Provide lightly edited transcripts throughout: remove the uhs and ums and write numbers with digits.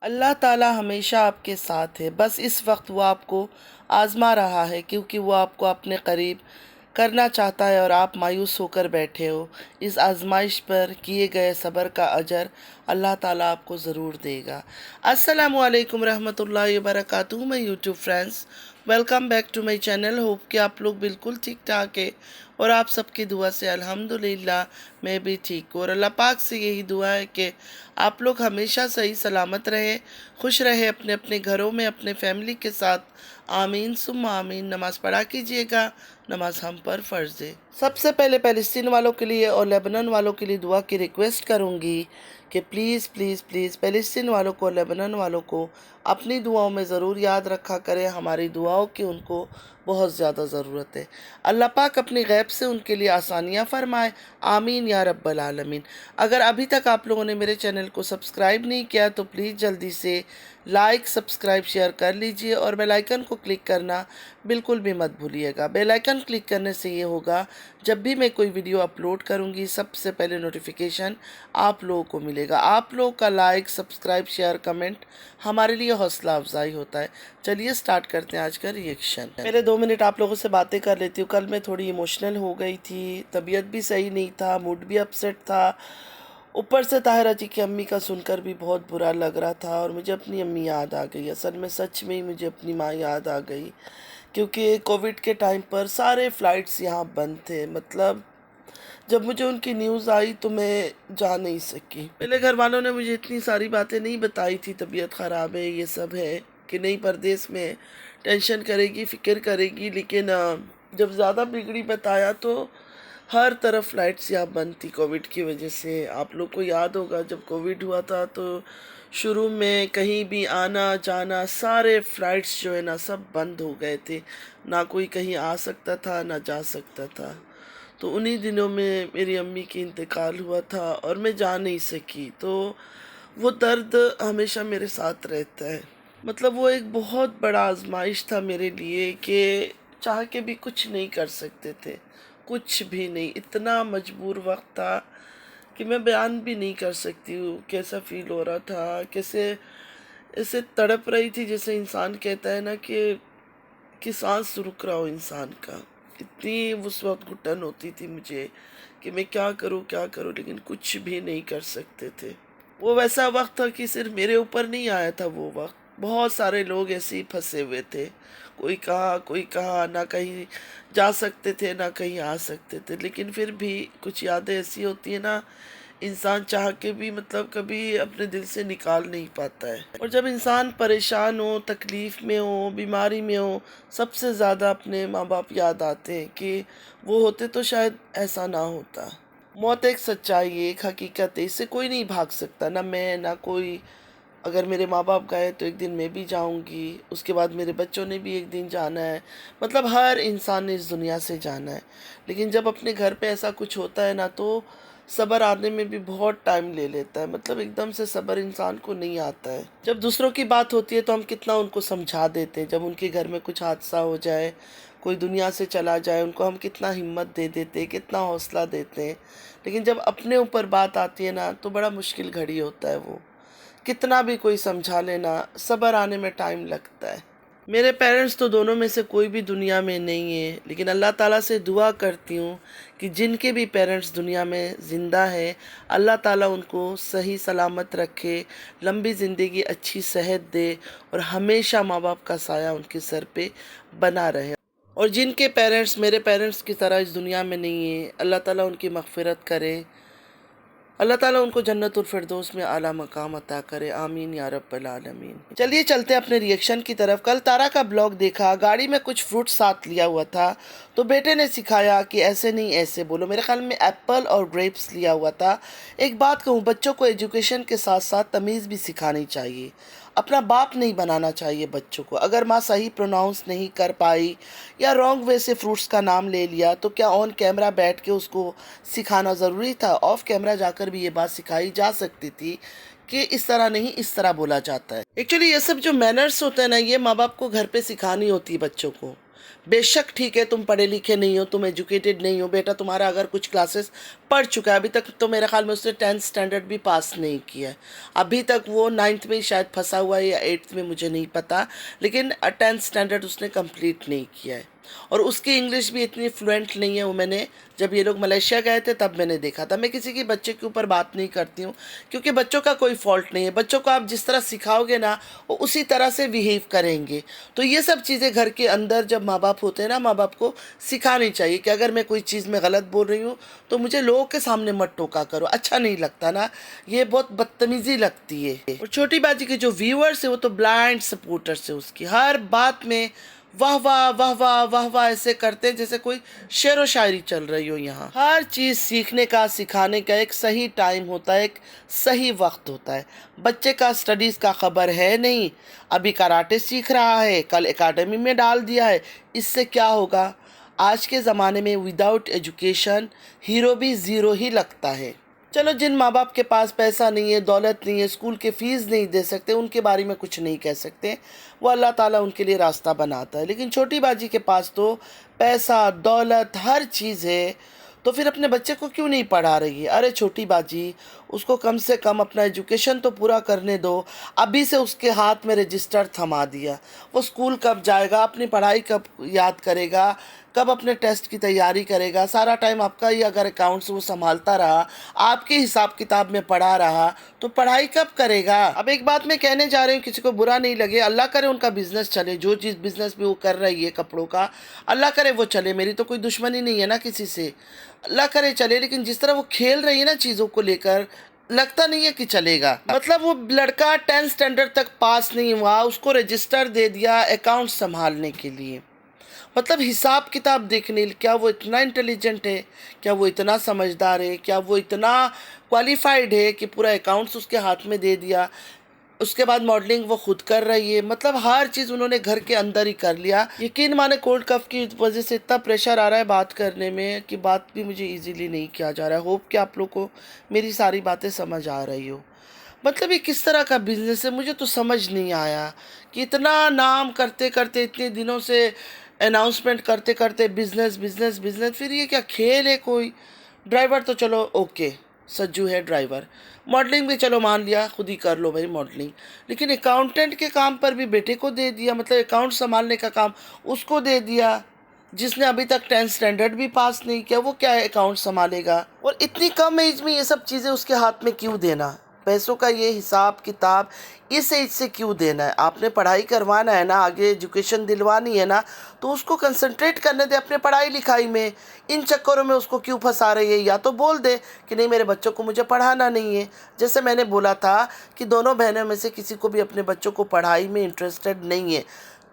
अल्लाह ताला हमेशा आपके साथ है। बस इस वक्त वो आपको आज़मा रहा है, क्योंकि वो आपको अपने करीब करना चाहता है और आप मायूस होकर बैठे हो। इस आज़माइश पर किए गए सब्र का अजर अल्लाह ताला आपको ज़रूर देगा। अस्सलामु अलैकुम रहमतुल्लाहि व बरकातुहू। मैं YouTube friends, welcome back to my channel. Hope कि आप लोग बिल्कुल ठीक ठाक है और आप सबकी दुआ से अल्हम्दुलिल्लाह मैं भी ठीक हूँ। और अल्लाह पाक से यही दुआ है कि आप लोग हमेशा सही सलामत रहें, खुश रहें अपने अपने घरों में अपने फैमिली के साथ। आमीन सुम्मा आमीन। नमाज़ पढ़ा कीजिएगा, नमाज हम पर फ़र्ज़ है। सबसे पहले फ़लस्तीन वालों के लिए और लेबनान वालों के लिए दुआ की रिक्वेस्ट करूँगी कि प्लीज़ प्लीज़ प्लीज़ फ़लस्तीन वालों को, लेबनान वालों को अपनी दुआओं में ज़रूर याद रखा करें। हमारी दुआओं की उनको बहुत ज़्यादा ज़रूरत है। अल्लाह पाक अपनी गैब से उनके लिए आसानियाँ फ़रमाए। आमीन या रब्बल आलमीन। अगर अभी तक आप लोगों ने मेरे चैनल को सब्सक्राइब नहीं किया तो प्लीज़ जल्दी से लाइक, सब्सक्राइब, शेयर कर लीजिए और बेल आइकन को क्लिक करना बिल्कुल भी मत भूलिएगा। बेल आइकन क्लिक करने से ये होगा, जब भी मैं कोई वीडियो अपलोड करूँगी सबसे पहले नोटिफिकेशन आप लोगों को मिलेगा। आप लोगों का लाइक, सब्सक्राइब, शेयर, कमेंट हमारे लिए हौसला अफजाई होता है। चलिए स्टार्ट करते हैं आज का रिएक्शन। पहले 2 मिनट आप लोगों से बातें कर लेती हूँ। कल मैं थोड़ी इमोशनल हो गई थी, तबीयत भी सही नहीं था, मूड भी अपसेट था। ऊपर से ताहिरा जी की अम्मी का सुनकर भी बहुत बुरा लग रहा था और मुझे अपनी अम्मी याद आ गई। असल में सच में ही मुझे अपनी माँ याद आ गई, क्योंकि कोविड के टाइम पर सारे फ़्लाइट्स यहाँ बंद थे। मतलब जब मुझे उनकी न्यूज़ आई तो मैं जा नहीं सकी। पहले घर वालों ने मुझे इतनी सारी बातें नहीं बताई थी, तबीयत ख़राब है, ये सब है, कि नहीं परदेश में टेंशन करेगी, फ़िक्र करेगी। लेकिन जब ज़्यादा बिगड़ी बताया तो हर तरफ फ़्लाइट्स यहाँ बंद थी कोविड की वजह से। आप लोग को याद होगा जब कोविड हुआ था तो शुरू में कहीं भी आना जाना सारे फ़्लाइट्स जो है ना सब बंद हो गए थे। ना कोई कहीं आ सकता था ना जा सकता था। तो उन्हीं दिनों में मेरी अम्मी की इंतकाल हुआ था और मैं जा नहीं सकी। तो वो दर्द हमेशा मेरे साथ रहता है। मतलब वो एक बहुत बड़ा आजमाइश था मेरे लिए कि चाह के भी कुछ नहीं कर सकते थे, कुछ भी नहीं। इतना मजबूर वक्त था कि मैं बयान भी नहीं कर सकती हूँ कैसा फील हो रहा था, कैसे ऐसे तड़प रही थी। जैसे इंसान कहता है ना कि सांस रुक रहा हो इंसान का। इतनी उस वक्त घुटन होती थी मुझे कि मैं क्या करूँ, लेकिन कुछ भी नहीं कर सकते थे। वो वैसा वक्त था कि सिर्फ मेरे ऊपर नहीं आया था वो वक्त, बहुत सारे लोग ऐसे ही फंसे हुए थे। कोई कहाँ, ना कहीं जा सकते थे ना कहीं आ सकते थे। लेकिन फिर भी कुछ यादें ऐसी होती है ना, इंसान चाह के भी मतलब कभी अपने दिल से निकाल नहीं पाता है। और जब इंसान परेशान हो, तकलीफ़ में हो, बीमारी में हो, सबसे ज़्यादा अपने माँ बाप याद आते हैं कि वो होते तो शायद ऐसा ना होता। मौत एक सच्चाई है, एक हकीकत है, इससे कोई नहीं भाग सकता, ना मैं ना कोई। अगर मेरे माँ बाप गए तो एक दिन मैं भी जाऊंगी, उसके बाद मेरे बच्चों ने भी एक दिन जाना है। मतलब हर इंसान ने इस दुनिया से जाना है। लेकिन जब अपने घर पे ऐसा कुछ होता है ना तो सब्र आने में भी बहुत टाइम ले लेता है। मतलब एकदम से सब्र इंसान को नहीं आता है। जब दूसरों की बात होती है तो हम कितना उनको समझा देते हैं। जब उनके घर में कुछ हादसा हो जाए, कोई दुनिया से चला जाए, उनको हम कितना हिम्मत दे देते हैं, कितना हौसला देते हैं। लेकिन जब अपने ऊपर बात आती है ना तो बड़ा मुश्किल घड़ी होता है वो। कितना भी कोई समझा लेना, सब्र आने में टाइम लगता है। मेरे पेरेंट्स तो दोनों में से कोई भी दुनिया में नहीं है, लेकिन अल्लाह ताला से दुआ करती हूँ कि जिनके भी पेरेंट्स दुनिया में ज़िंदा है, अल्लाह ताला उनको सही सलामत रखे, लंबी ज़िंदगी, अच्छी सेहत दे और हमेशा माँ बाप का साया उनके सर पे बना रहे। और जिनके पेरेंट्स मेरे पेरेंट्स की तरह इस दुनिया में नहीं है, अल्लाह ताला उनकी मग़फ़िरत करे, अल्लाह ताला उनको जन्नतुल फिरदौस में आला मकाम अता करे। आमीन या रब्बल आलमीन। चलिए चलते हैं अपने रिएक्शन की तरफ। कल तारा का ब्लॉग देखा, गाड़ी में कुछ फ्रूट साथ लिया हुआ था तो बेटे ने सिखाया कि ऐसे नहीं ऐसे बोलो। मेरे ख्याल में एप्पल और ग्रेप्स लिया हुआ था। एक बात कहूँ, बच्चों को एजुकेशन के साथ साथ तमीज़ भी सिखानी चाहिए। अपना बाप नहीं बनाना चाहिए बच्चों को। अगर माँ सही प्रोनाउंस नहीं कर पाई या रॉन्ग वे से फ्रूट्स का नाम ले लिया तो क्या ऑन कैमरा बैठ के उसको सिखाना ज़रूरी था? ऑफ कैमरा जाकर भी ये बात सिखाई जा सकती थी कि इस तरह नहीं, इस तरह बोला जाता है। एक्चुअली ये सब जो मैनर्स होते हैं ना, ये माँ बाप को घर पे सिखानी होती है बच्चों को। बेशक ठीक है, तुम पढ़े लिखे नहीं हो, तुम एजुकेटेड नहीं हो, बेटा तुम्हारा अगर कुछ क्लासेस पढ़ चुका है, अभी तक तो मेरे ख्याल में उसने 10th स्टैंडर्ड भी पास नहीं किया है, अभी तक वो 9th में ही शायद फंसा हुआ है या 8th में, मुझे नहीं पता, लेकिन 10th स्टैंडर्ड उसने कंप्लीट नहीं किया है। और उसकी इंग्लिश भी इतनी फ्लुएंट नहीं है। वो मैंने जब ये लोग मलेशिया गए थे तब मैंने देखा था। मैं किसी के बच्चे के ऊपर बात नहीं करती हूँ, क्योंकि बच्चों का कोई फॉल्ट नहीं है। बच्चों को आप जिस तरह सिखाओगे ना, वो उसी तरह से बिहेव करेंगे। तो ये सब चीज़ें घर के अंदर जब माँ बाप होते हैं ना, माँ बाप को सिखानी चाहिए कि अगर मैं कोई चीज़ में गलत बोल रही हूँ तो मुझे लोगों के सामने मत टोका करो। अच्छा नहीं लगता ना, ये बहुत बदतमीजी लगती है। और छोटी बाजी के जो व्यूअर्स है वो तो ब्लाइंड सपोर्टर्स है उसकी, हर बात में वाह वाह वाह वाह वाह वाह ऐसे करते हैं जैसे कोई शेर व शायरी चल रही हो। यहाँ हर चीज़ सीखने का, सिखाने का एक सही टाइम होता है, एक सही वक्त होता है। बच्चे का स्टडीज़ का खबर है नहीं, अभी कराटे सीख रहा है, कल एकेडमी में डाल दिया है, इससे क्या होगा? आज के ज़माने में विदाउट एजुकेशन हीरो भी ज़ीरो ही लगता है। चलो, जिन माँ बाप के पास पैसा नहीं है, दौलत नहीं है, स्कूल के फ़ीस नहीं दे सकते, उनके बारे में कुछ नहीं कह सकते, वो अल्लाह ताला उनके लिए रास्ता बनाता है। लेकिन छोटी बाजी के पास तो पैसा, दौलत, हर चीज़ है, तो फिर अपने बच्चे को क्यों नहीं पढ़ा रही है? अरे छोटी बाजी, उसको कम से कम अपना एजुकेशन तो पूरा करने दो। अभी से उसके हाथ में रजिस्टर थमा दिया, वो स्कूल कब जाएगा, अपनी पढ़ाई कब याद करेगा, कब अपने टेस्ट की तैयारी करेगा? सारा टाइम आपका ही अगर अकाउंट्स वो संभालता रहा, आपके हिसाब किताब में पढ़ा रहा, तो पढ़ाई कब करेगा? अब एक बात मैं कहने जा रही हूँ, किसी को बुरा नहीं लगे, अल्लाह करे उनका बिजनेस चले, जो चीज़ बिजनेस भी वो कर रही है कपड़ों का, अल्लाह करे वो चले, मेरी तो कोई दुश्मनी नहीं है ना किसी से, अल्लाह करे चले। लेकिन जिस तरह वो खेल रही है ना चीज़ों को लेकर, लगता नहीं है कि चलेगा। मतलब वो लड़का 10th स्टैंडर्ड तक पास नहीं हुआ, उसको रजिस्टर दे दिया अकाउंट संभालने के लिए। मतलब हिसाब किताब देखने, क्या वो इतना इंटेलिजेंट है? क्या वो इतना समझदार है? क्या वो इतना क्वालिफाइड है कि पूरा अकाउंट्स उसके हाथ में दे दिया? उसके बाद मॉडलिंग वो खुद कर रही है, मतलब हर चीज़ उन्होंने घर के अंदर ही कर लिया। यकीन माने कोल्ड कफ की वजह से इतना प्रेशर आ रहा है बात करने में कि बात भी मुझे इजीली नहीं किया जा रहा है। होप कि आप लोग को मेरी सारी बातें समझ आ रही हो। मतलब ये किस तरह का बिजनेस है, मुझे तो समझ नहीं आया कि इतना नाम करते करते, इतने दिनों से अनाउंसमेंट करते करते बिजनेस बिजनेस बिजनेस, फिर ये क्या खेल है कोई? ड्राइवर तो चलो ओके, सज्जू है ड्राइवर, मॉडलिंग भी चलो मान लिया, खुद ही कर लो भाई मॉडलिंग, लेकिन अकाउंटेंट के काम पर भी बेटे को दे दिया, मतलब अकाउंट संभालने का काम उसको दे दिया, जिसने अभी तक 10th स्टैंडर्ड भी पास नहीं किया, वो क्या अकाउंट संभालेगा? और इतनी कम एज में ये सब चीज़ें उसके हाथ में क्यों देना? पैसों का ये हिसाब किताब इस एज से क्यों देना है? आपने पढ़ाई करवाना है ना, आगे एजुकेशन दिलवानी है ना, तो उसको कंसंट्रेट करने दे अपने पढ़ाई लिखाई में। इन चक्करों में उसको क्यों फंसा रही है? या तो बोल दे कि नहीं, मेरे बच्चों को मुझे पढ़ाना नहीं है। जैसे मैंने बोला था कि दोनों बहनों में से किसी को भी अपने बच्चों को पढ़ाई में इंटरेस्टेड नहीं है,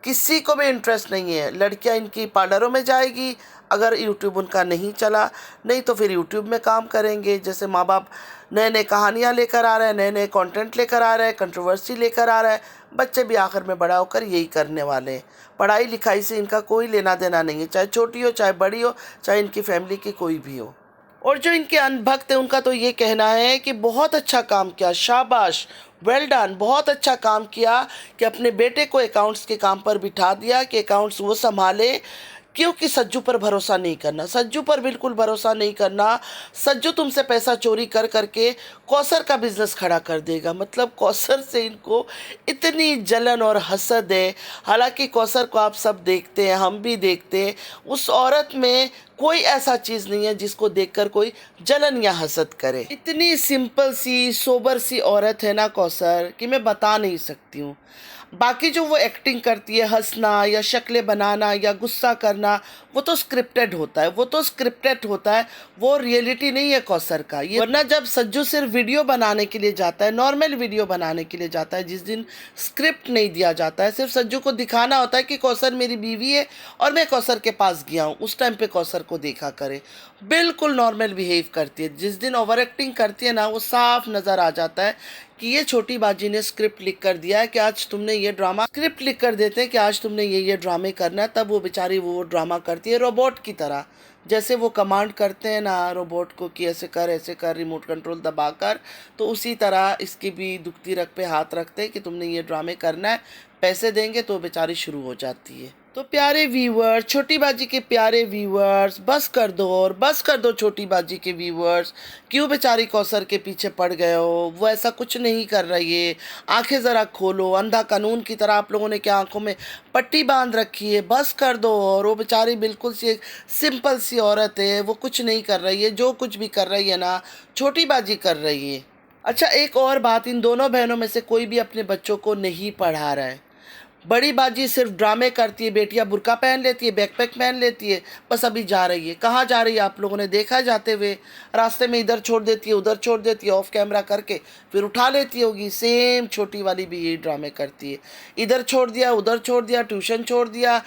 किसी को भी इंटरेस्ट नहीं है। लड़कियां इनकी पार्लरों में जाएगी अगर यूट्यूब उनका नहीं चला, नहीं तो फिर यूट्यूब में काम करेंगे। जैसे माँ बाप नए नए कहानियाँ लेकर आ रहे हैं, नए नए कंटेंट लेकर आ रहे हैं, कंट्रोवर्सी लेकर आ रहा है, बच्चे भी आखिर में बड़ा होकर यही करने वाले हैं। पढ़ाई लिखाई से इनका कोई लेना देना नहीं है, चाहे छोटी हो चाहे बड़ी हो, चाहे इनकी फैमिली की कोई भी हो। और जो इनके अनभक्त हैं उनका तो ये कहना है कि बहुत अच्छा काम किया, शाबाश, वेल डन, बहुत अच्छा काम किया कि अपने बेटे को अकाउंट्स के काम पर बिठा दिया कि अकाउंट्स वो संभाले। क्योंकि सज्जू पर भरोसा नहीं करना, सज्जू पर बिल्कुल भरोसा नहीं करना। सज्जू तुमसे पैसा चोरी कर करके कौसर का बिजनेस खड़ा कर देगा। मतलब कौसर से इनको इतनी जलन और हसद है। हालांकि कौसर को आप सब देखते हैं, हम भी देखते हैं, उस औरत में कोई ऐसा चीज़ नहीं है जिसको देखकर कोई जलन या हसद करे। इतनी सिंपल सी सोबर सी औरत है ना कौसर, कि मैं बता नहीं सकती हूँ। बाकी जो वो एक्टिंग करती है, हंसना या शक्लें बनाना या गुस्सा करना, वो तो स्क्रिप्टेड होता है, वो तो स्क्रिप्टेड होता है, वो रियलिटी नहीं है कौसर का ये। वरना जब सज्जू सिर्फ वीडियो बनाने के लिए जाता है, नॉर्मल वीडियो बनाने के लिए जाता है, जिस दिन स्क्रिप्ट नहीं दिया जाता है, सिर्फ सज्जू को दिखाना होता है कि कौसर मेरी बीवी है और मैं कौसर के पास गया हूँ, उस टाइम पे कौसर को देखा करे, बिल्कुल नॉर्मल बिहेव करती है। जिस दिन ओवर एक्टिंग करती है ना, वो साफ नज़र आ जाता है कि ये छोटी बाजी ने स्क्रिप्ट लिख कर दिया है कि आज तुमने ये ड्रामा, स्क्रिप्ट लिख कर देते हैं कि आज तुमने ये ड्रामे करना है, तब वो बेचारी वो ड्रामा करती है रोबोट की तरह। जैसे वो कमांड करते हैं ना रोबोट को कि ऐसे कर, रिमोट कंट्रोल दबाकर, तो उसी तरह इसकी भी दुखती रग पे हाथ रखते हैं कि तुमने ये ड्रामे करना है, पैसे देंगे तो बेचारी शुरू हो जाती है। तो प्यारे व्यूअर्स, छोटी बाजी के प्यारे व्यूअर्स, बस कर दो और बस कर दो छोटी बाजी के व्यूअर्स। क्यों बेचारी कौसर के पीछे पड़ गए हो? वो ऐसा कुछ नहीं कर रही है। आंखें ज़रा खोलो। अंधा कानून की तरह आप लोगों ने क्या आंखों में पट्टी बांध रखी है? बस कर दो। और वो बेचारी बिल्कुल सी एक सिंपल सी औरत है, वो कुछ नहीं कर रही है। जो कुछ भी कर रही है ना, छोटी बाजी कर रही है। अच्छा, एक और बात, इन दोनों बहनों में से कोई भी अपने बच्चों को नहीं पढ़ा रहा है। बड़ी बाजी सिर्फ ड्रामे करती है, बेटियां बुर्का पहन लेती है, बैकपैक पहन लेती है, बस अभी जा रही है। कहाँ जा रही है आप लोगों ने देखा जाते हुए? रास्ते में इधर छोड़ देती है, उधर छोड़ देती है, ऑफ कैमरा करके फिर उठा लेती होगी। सेम छोटी वाली भी यही ड्रामे करती है। इधर छोड़ दिया, उधर छोड़ दिया, ट्यूशन छोड़ दिया,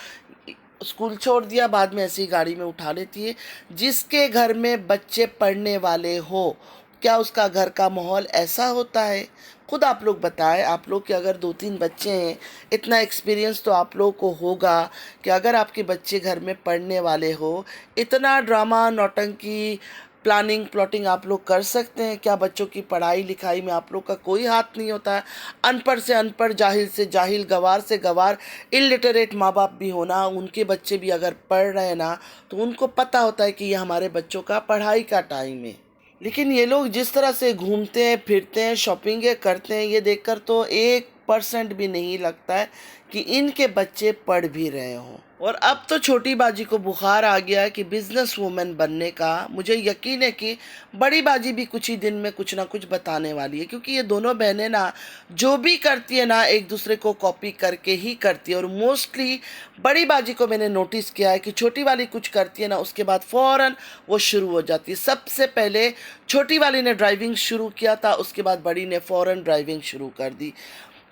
स्कूल छोड़ दिया, बाद में ऐसी गाड़ी में उठा लेती है। जिसके घर में बच्चे पढ़ने वाले हो, क्या उसका घर का माहौल ऐसा होता है? खुद आप लोग बताएं। आप लोग के अगर 2-3 बच्चे हैं, इतना एक्सपीरियंस तो आप लोग को होगा कि अगर आपके बच्चे घर में पढ़ने वाले हो, इतना ड्रामा, नौटंकी, प्लानिंग, प्लॉटिंग आप लोग कर सकते हैं क्या? बच्चों की पढ़ाई लिखाई में आप लोग का कोई हाथ नहीं होता है? अनपढ़ से अनपढ़, जाहिल से जाहिल, गवार से गवार, इलिटरेट माँ बाप भी होना, उनके बच्चे भी अगर पढ़ रहे हैं ना, तो उनको पता होता है कि ये हमारे बच्चों का पढ़ाई का टाइम है। लेकिन ये लोग जिस तरह से घूमते हैं, फिरते हैं, शॉपिंगें करते हैं, ये देखकर तो 1% भी नहीं लगता है कि इनके बच्चे पढ़ भी रहे हों। और अब तो छोटी बाजी को बुखार आ गया है कि बिजनेस वूमेन बनने का। मुझे यकीन है कि बड़ी बाजी भी कुछ ही दिन में कुछ ना कुछ बताने वाली है, क्योंकि ये दोनों बहनें ना जो भी करती है ना, एक दूसरे को कॉपी करके ही करती है। और मोस्टली बड़ी बाजी को मैंने नोटिस किया है कि छोटी वाली कुछ करती है ना, उसके बाद फ़ौरन वो शुरू हो जाती है। सबसे पहले छोटी वाली ने ड्राइविंग शुरू किया था, उसके बाद बड़ी ने फ़ौरन ड्राइविंग शुरू कर दी।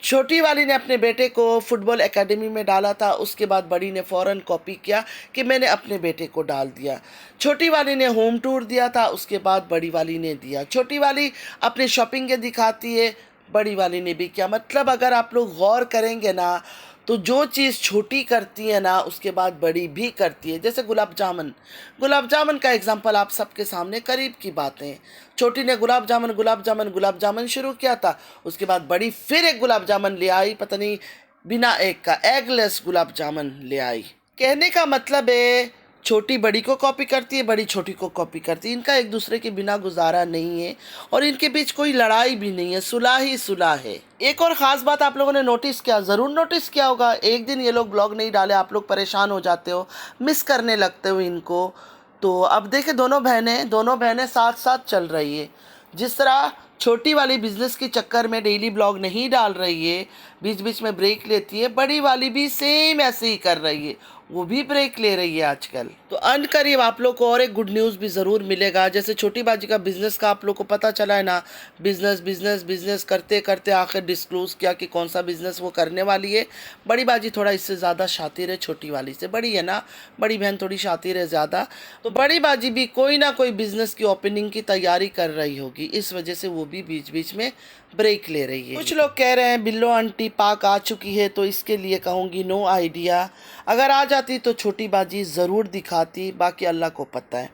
छोटी वाली ने अपने बेटे को फुटबॉल एकेडमी में डाला था, उसके बाद बड़ी ने फ़ौरन कॉपी किया कि मैंने अपने बेटे को डाल दिया। छोटी वाली ने होम टूर दिया था, उसके बाद बड़ी वाली ने दिया। छोटी वाली अपनी शॉपिंगें दिखाती है, बड़ी वाली ने भी किया। मतलब अगर आप लोग गौर करेंगे ना, तो जो चीज़ छोटी करती है ना, उसके बाद बड़ी भी करती है। जैसे गुलाब जामुन, गुलाब जामुन का एग्जांपल आप सबके सामने करीब की बातें। छोटी ने गुलाब जामुन गुलाब जामुन गुलाब जामुन शुरू किया था, उसके बाद बड़ी फिर एक गुलाब जामुन ले आई, पता नहीं बिना एग का, एगलेस गुलाब जामुन ले आई। कहने का मतलब है, छोटी बड़ी को कॉपी करती है, बड़ी छोटी को कॉपी करती है। इनका एक दूसरे के बिना गुजारा नहीं है और इनके बीच कोई लड़ाई भी नहीं है, सुलह ही सुलह है। एक और ख़ास बात आप लोगों ने नोटिस किया, ज़रूर नोटिस किया होगा, एक दिन ये लोग ब्लॉग नहीं डाले, आप लोग परेशान हो जाते हो, मिस करने लगते हो इनको। तो अब देखे दोनों बहनें साथ साथ चल रही है। जिस तरह छोटी वाली बिजनेस के चक्कर में डेली ब्लॉग नहीं डाल रही है, बीच बीच में ब्रेक लेती है, बड़ी वाली भी सेम ऐसे ही कर रही है, वो भी ब्रेक ले रही है आजकल। तो अनकरीब आप लोग को और एक गुड न्यूज़ भी ज़रूर मिलेगा। जैसे छोटी बाजी का बिज़नेस का आप लोग को पता चला है ना, बिज़नेस बिज़नेस बिज़नेस करते करते आखिर डिस्क्लोज़ किया कि कौन सा बिज़नेस वो करने वाली है। बड़ी बाजी थोड़ा इससे ज़्यादा शातिर है छोटी वाली से, बड़ी है ना, बड़ी बहन थोड़ी शातिर है ज़्यादा। तो बड़ी बाजी भी कोई ना कोई बिज़नेस की ओपनिंग की तैयारी कर रही होगी, इस वजह से वो भी बीच बीच में ब्रेक ले रही है। कुछ लोग कह रहे हैं बिल्लो आंटी पाक आ चुकी है, तो इसके लिए कहूँगी नो आइडिया। अगर आ जाती तो छोटी बाजी ज़रूर दिखाती, बाकी अल्लाह को पता है।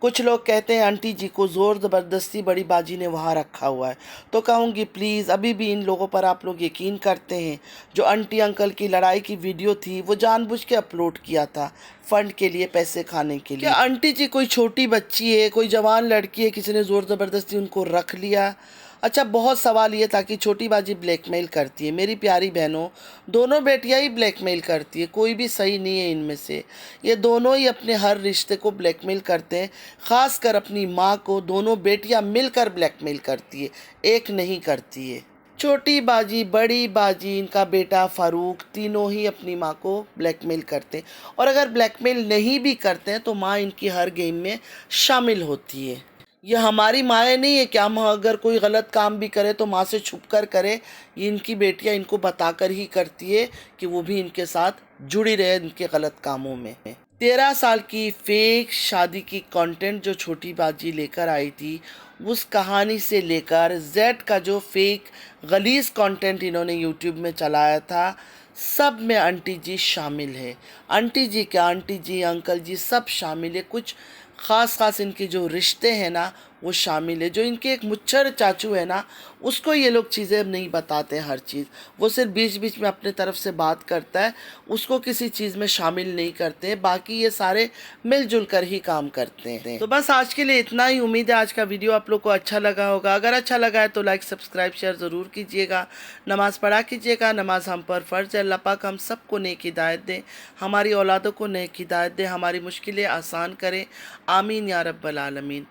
कुछ लोग कहते हैं आंटी जी को ज़ोर ज़बरदस्ती बड़ी बाजी ने वहाँ रखा हुआ है, तो कहूँगी प्लीज़ अभी भी इन लोगों पर आप लोग यकीन करते हैं? जो आंटी अंकल की लड़ाई की वीडियो थी, वो जानबूझ के अपलोड किया था फंड के लिए, पैसे खाने के लिए। क्या आंटी जी कोई छोटी बच्ची है, कोई जवान लड़की है, किसी ने ज़ोर ज़बरदस्ती उनको रख लिया? अच्छा, बहुत सवाल ये था कि छोटी बाजी ब्लैकमेल करती है। मेरी प्यारी बहनों, दोनों बेटियां ही ब्लैकमेल करती है, कोई भी सही नहीं है इनमें से। ये दोनों ही अपने हर रिश्ते को ब्लैकमेल करते हैं, ख़ास कर अपनी माँ को दोनों बेटियां मिलकर ब्लैकमेल करती है, एक नहीं करती है। छोटी बाजी, बड़ी बाजी, इनका बेटा फ़ारूक, तीनों ही अपनी माँ को ब्लैकमेल करते हैं। और अगर ब्लैकमेल नहीं भी करते हैं तो माँ इनकी हर गेम में शामिल होती है। ये हमारी माएँ नहीं है कि हम अगर कोई गलत काम भी करे तो माँ से छुप कर करे। ये इनकी बेटियाँ इनको बताकर ही करती है कि वो भी इनके साथ जुड़ी रहे इनके गलत कामों में। 13 साल की फेक शादी की कंटेंट जो छोटी बाजी लेकर आई थी, उस कहानी से लेकर जेड का जो फेक गलीज़ कंटेंट इन्होंने यूट्यूब में चलाया था, सब में आंटी जी शामिल है। आंटी जी क्या, आंटी जी अंकल जी सब शामिल है। कुछ ख़ास इनके जो रिश्ते हैं ना, वो शामिल है। जो इनके एक मुच्छर चाचू है ना, उसको ये लोग चीज़ें नहीं बताते हर चीज़, वो सिर्फ बीच बीच में अपने तरफ से बात करता है, उसको किसी चीज़ में शामिल नहीं करते हैं। बाकी ये सारे मिलजुल कर ही काम करते हैं। तो बस आज के लिए इतना ही। उम्मीद है आज का वीडियो आप लोग को अच्छा लगा होगा। अगर अच्छा लगा है तो लाइक सब्सक्राइब शेयर ज़रूर कीजिएगा। नमाज़ पढ़ा कीजिएगा। नमाज हम पर फ़र्ज़ है। अल्लाह पाक हम सबको नेक हिदायत दे, हमारी औलादों को नेक हिदायत दे, हमारी मुश्किलें आसान करे। आमीन या रब्बल आलमीन।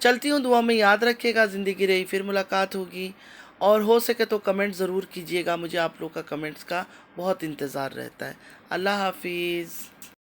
चलती हूँ, दुआ में याद रखिएगा। ज़िंदगी रही फिर मुलाकात होगी। और हो सके तो कमेंट ज़रूर कीजिएगा, मुझे आप लोग का कमेंट्स का बहुत इंतज़ार रहता है। अल्लाह हाफिज़।